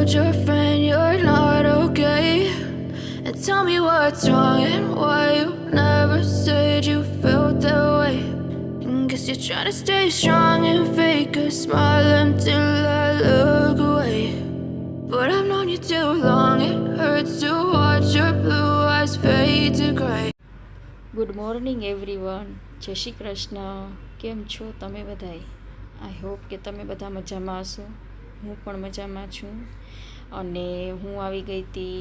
told your friend you're not okay, and tell me what's wrong and why you never said you felt that way. And guess you're trying to stay strong and fake a smile until I look away. But I've known you too long, it hurts to watch your blue eyes fade to grey. Good morning everyone, જય શ્રી કૃષ્ણ. કેમ છો તમે બધાય? I hope કે તમે બધા મજામાં હશો. હું પણ મજામાં છું. અને હું આવી ગઈ હતી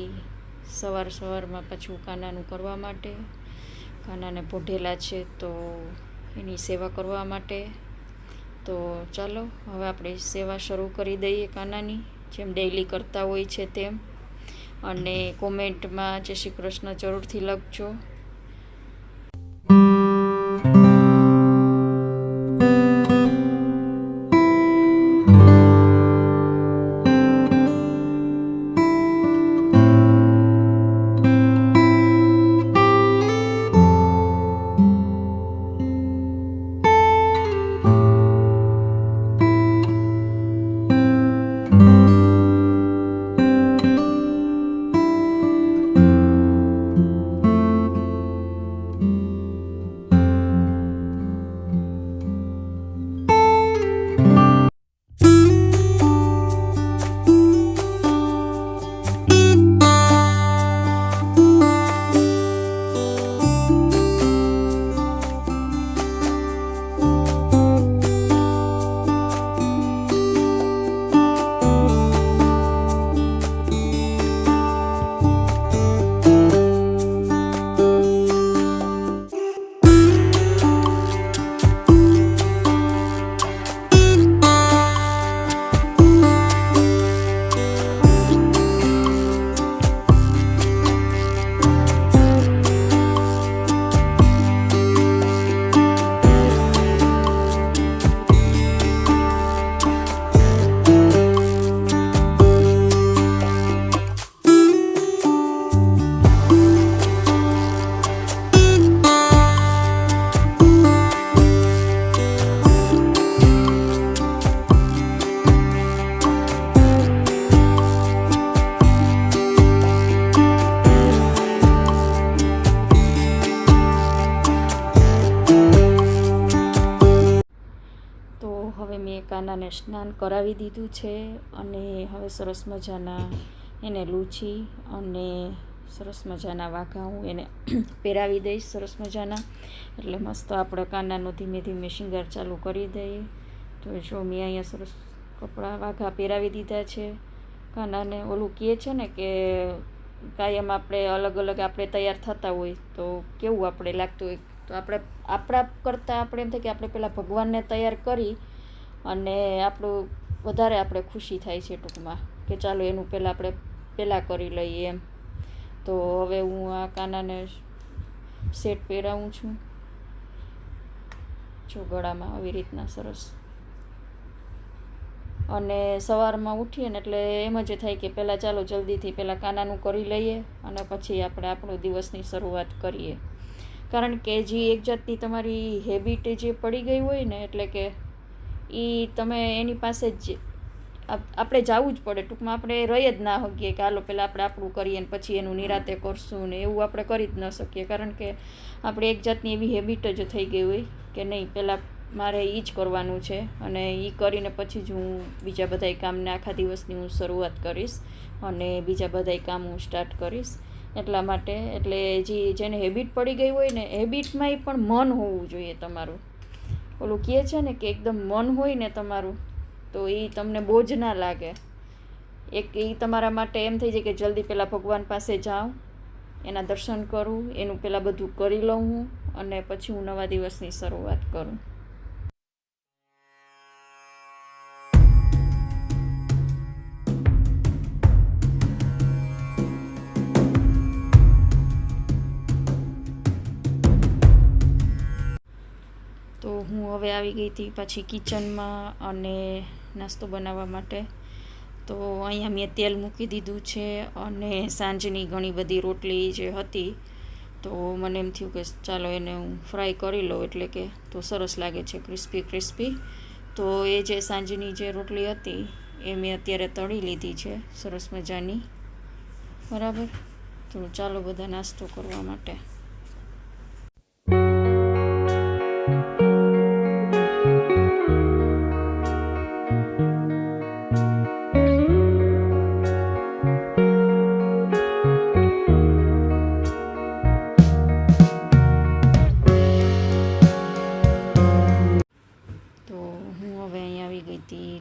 સવારમાં પાછું કાનાનું કરવા માટે. કાનાને પોઢેલા છે તો એની સેવા કરવા માટે. તો ચાલો હવે આપણે સેવા શરૂ કરી દઈએ કાનાની, જેમ ડેઈલી કરતા હોય છે તેમ. અને કોમેન્ટમાં જય શ્રી કૃષ્ણ જરૂરથી લખજો. હવે મેં કાનાને સ્નાન કરાવી દીધું છે અને હવે સરસ મજાના એને લૂછી અને સરસ મજાના વાઘા હું એને પહેરાવી દઈશ સરસ મજાના. એટલે મસ્ત આપણે કાનાનો ધીમે ધીમે શિંગાર ચાલુ કરી દઈએ. તો જો મેં અહીંયા સરસ કપડાં વાઘા પહેરાવી દીધા છે કાનાને. ઓલું કહે છે ને કે કાયમ આપણે અલગ અલગ આપણે તૈયાર થતા હોય તો કેવું આપણે લાગતું હોય, તો આપણે આપણા કરતાં આપણે એમ થાય કે આપણે પહેલાં ભગવાનને તૈયાર કરી અને આપણું વધારે આપણે ખુશી થાય છે ટૂંકમાં, કે ચાલો એનું પહેલાં કરી લઈએ એમ. તો હવે હું આ કાનાને સેટ પહેરાવું છું, જો ગળામાં આવી રીતના સરસ. અને સવારમાં ઉઠીએ ને એટલે એમ જ થાય કે પહેલાં ચાલો જલ્દીથી પહેલાં કાનાનું કરી લઈએ અને પછી આપણે આપણો દિવસની શરૂઆત કરીએ. કારણ કે જે એક જાતની તમારી હેબિટ જે પડી ગઈ હોય ને, એટલે કે એ તમે એની પાસે જ આપણે જવું જ પડે ટૂંકમાં. આપણે રહી જ ના શકીએ કે હાલો પહેલાં આપણે આપણું કરીએ ને પછી એનું નિરાતે કરશું ને, એવું આપણે કરી જ ન શકીએ. કારણ કે આપણે એક જાતની એવી હેબિટ જ થઈ ગઈ હોય કે નહીં, પહેલાં મારે એ જ કરવાનું છે અને એ કરીને પછી જ હું બીજા બધાય કામને આખા દિવસની હું શરૂઆત કરીશ અને બીજા બધાય કામ હું સ્ટાર્ટ કરીશ. એટલા માટે એટલે જેને હેબિટ પડી ગઈ હોય ને, હેબિટમાંય પણ મન હોવું જોઈએ તમારું. ઓલું કહે છે ને કે એકદમ મન હોય ને તમારું તો એ તમને બોજ ના લાગે. એક એ તમારા માટે એમ થઈ જાય કે જલ્દી પહેલાં ભગવાન પાસે જાઉં, એના દર્શન કરું, એનું પહેલાં બધું કરી લઉં હું અને પછી હું નવા દિવસની શરૂઆત કરું. તો હું હવે આવી ગઈ હતી પાછી કિચનમાં અને નાસ્તો બનાવવા માટે. તો અહીંયા મેં તેલ મૂકી દીધું છે અને સાંજની ઘણી બધી રોટલી જે હતી તો મને એમ થયું કે ચાલો એને હું ફ્રાય કરી લઉં, એટલે કે તો સરસ લાગે છે ક્રિસ્પી. તો એ જે સાંજની જે રોટલી હતી એ મેં અત્યારે તળી લીધી છે સરસ મજાની. બરાબર, તો ચાલો બધા નાસ્તો કરવા માટે.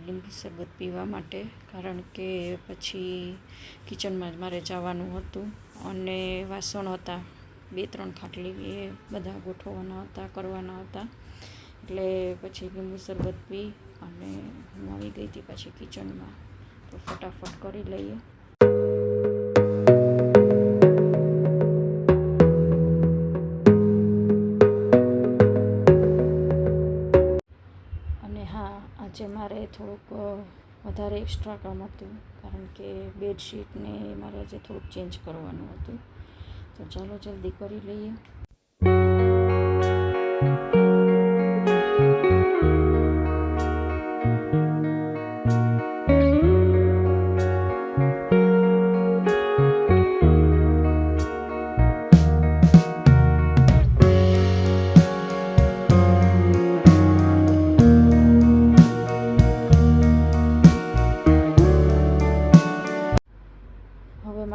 લીંબુ શરબત પીવા માટે, કારણ કે પછી કિચનમાં જ મારે જવાનું હતું અને વાસણ હતા 2-3 ખાટલી, એ બધા ગોઠવવાના હતા, કરવાના હતા. એટલે પછી લીંબુ શરબત પી અને હું આવી ગઈ હતી પાછી કિચનમાં. તો ફટાફટ કરી લઈએ. આજે મારે થોડુંક વધારે એક્સ્ટ્રા કામ હતું, કારણ કે બેડશીટને મારે આજે થોડુંક ચેન્જ કરવાનું હતું. તો ચાલો જલ્દી કરી લઈએ.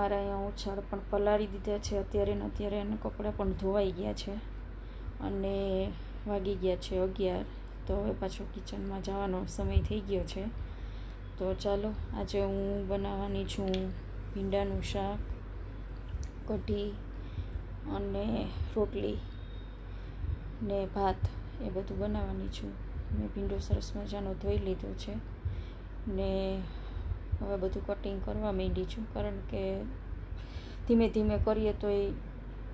મારા અહીંયા ઉછાળ પણ પલાળી દીધા છે અત્યારે ને અત્યારે, અને કપડાં પણ ધોવાઈ ગયા છે અને વાગી ગયા છે 11. તો હવે પાછો કિચનમાં જવાનો સમય થઈ ગયો છે. તો ચાલો, આજે હું બનાવવાની છું ભીંડાનું શાક, કઢી અને રોટલી ને ભાત, એ બધું બનાવવાની છું. મેં ભીંડો સરસ મજાનો ધોઈ લીધો છે ને હવે બધું કટિંગ કરવા માંડી છું, કારણ કે ધીમે ધીમે કરીએ તો એ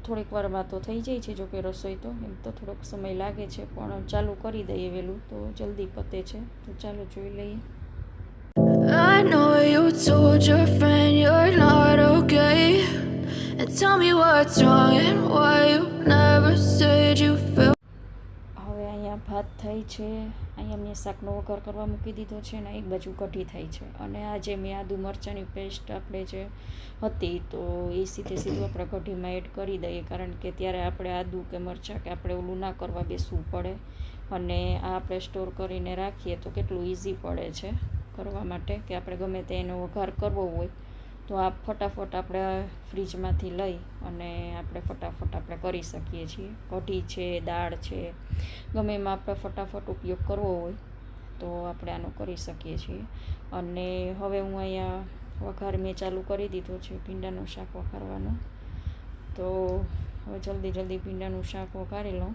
થોડીક વારમાં તો થઈ જાય છે. જો કે રસોઈ તો એમ તો થોડોક સમય લાગે છે, પણ ચાલુ કરી દઈએ વહેલું તો જલ્દી પતે છે. તો ચાલો જોઈ લઈએ. I know you told your friend you're not okay, and tell me what's wrong and why you never said you felt. હવે અહીંયા ભાત થાય છે, અહીંયા મેં શાકનો વઘાર કરવા મૂકી દીધો છે ને એક બાજુ કઢી થાય છે. અને આજે મેં આદુ મરચાંની પેસ્ટ આપણે જે હતી તો એ સીધું આપણે કઢીમાં એડ કરી દઈએ, કારણ કે ત્યારે આપણે આદુ કે મરચાં કે આપણે ઓલું ના કરવા બેસવું પડે. અને આ આપણે સ્ટોર કરીને રાખીએ તો કેટલું ઇઝી પડે છે કરવા માટે, કે આપણે ગમે તે એનો વઘાર કરવો હોય તો આ ફટાફટ આપણે ફ્રીજમાંથી લઈ અને આપણે ફટાફટ આપણે કરી શકીએ છીએ. કઢી છે, દાળ છે, ગમે એમાં આપણે ફટાફટ ઉપયોગ કરવો હોય તો આપણે આનો કરી શકીએ છીએ. અને હવે હું અહીંયા વઘાર મેં ચાલુ કરી દીધો છે ભીંડાનું શાક વઘારવાનો. તો હવે જલ્દી ભીંડાનું શાક વઘારી લઉં.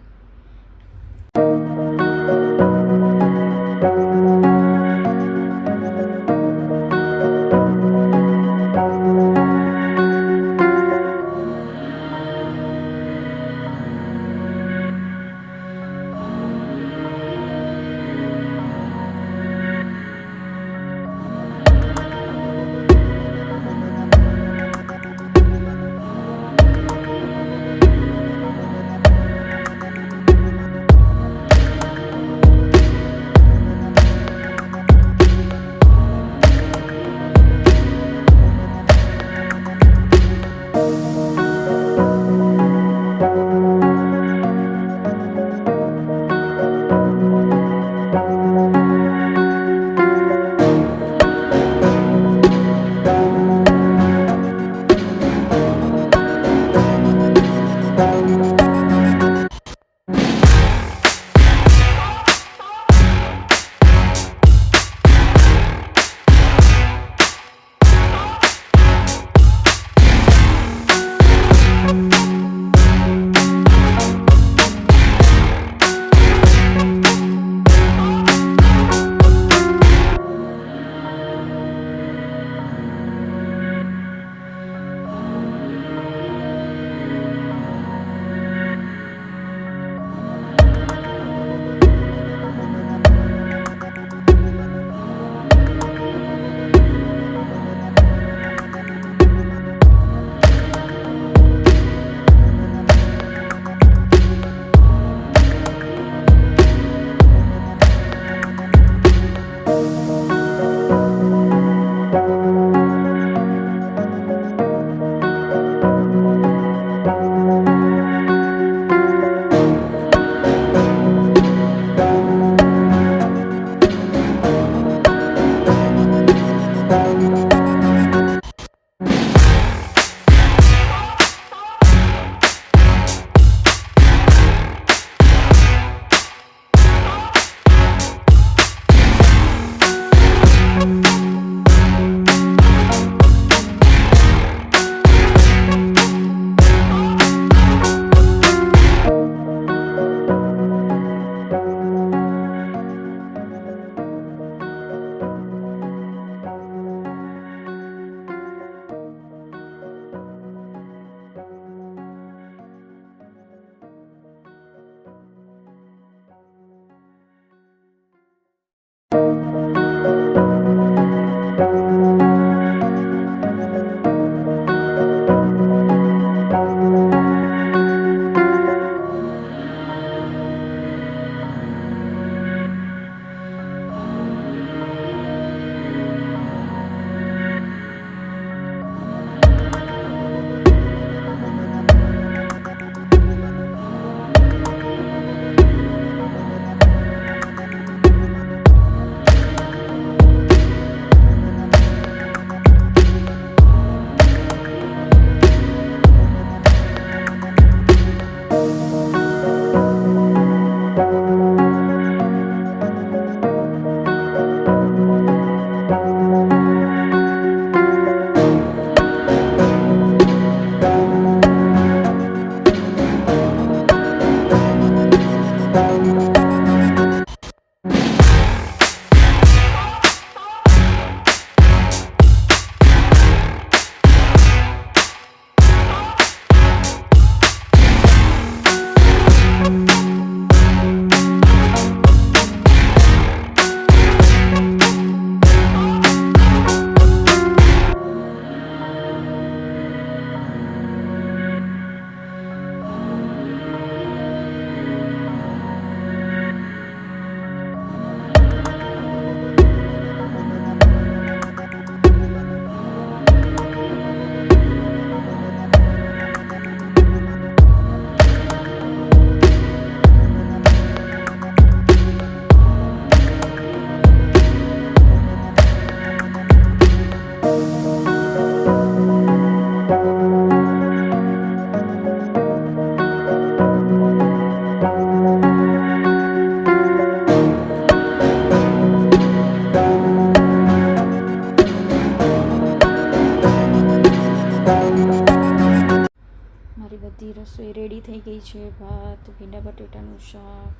બધી રસોઈ રેડી થઈ ગઈ છે. ભાત, ભીંડા બટેટાનું શાક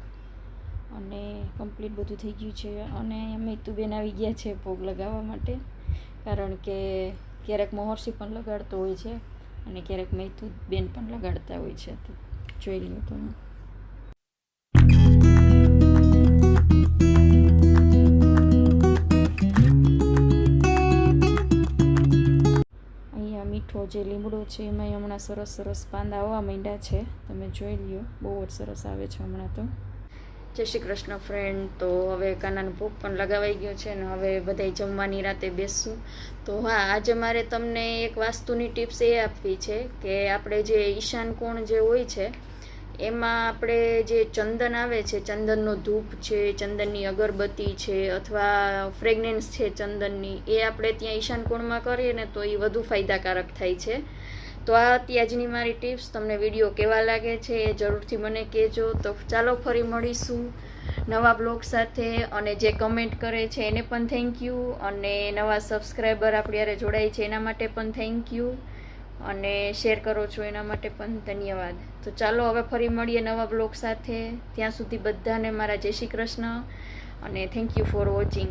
અને કમ્પ્લીટ બધું થઈ ગયું છે. અને મૈતુબેન આવી ગયા છે ભોગ લગાવવા માટે, કારણ કે ક્યારેક મહર્ષિ પણ લગાડતો હોય છે અને ક્યારેક મૈતુબેન પણ લગાડતા હોય છે. તો જોઈ લ્યો તમે. મીઠો જે લીમડો છે એમાં હમણાં સરસ સરસ પાંદા આવવા માંડ્યા છે. તમે જોઈ લ્યો, બહુ જ સરસ આવે છે હમણાં તો. જય શ્રી કૃષ્ણ ફ્રેન્ડ. તો હવે કાનાનો ભોગ પણ લગાવાઈ ગયો છે ને હવે બધાય જમવાની રાતે બેસશું. તો હા, આજે મારે તમને એક વાસ્તુની ટિપ્સ એ આપવી છે કે આપણે જે ઈશાન કોણ જે હોય છે એમાં આપણે જે ચંદન આવે છે, ચંદનનો ધૂપ છે, ચંદનની અગરબત્તી છે અથવા ફ્રેગ્રન્સ છે ચંદનની, એ આપણે ત્યાં ઈશાન કોણમાં કરીએ ને તો એ વધુ ફાયદાકારક થાય છે. તો આ હતી આજની મારી ટિપ્સ. તમને વિડીયો કેવા લાગે છે એ જરૂરથી મને કહેજો. તો ચાલો ફરી મળીશું નવા બ્લોગ સાથે. અને જે કમેન્ટ કરે છે એને પણ થેન્ક યુ, અને નવા સબસ્ક્રાઈબર આપણી યારે જોડાય છે એના માટે પણ થેન્ક યુ, અને શેર કરો છો એના માટે પણ ધન્યવાદ. તો ચાલો હવે ફરી મળીએ નવા બ્લોગ સાથે. ત્યાં સુધી બધાને મારા જય શ્રી કૃષ્ણ અને થેન્ક યુ ફોર વોચિંગ.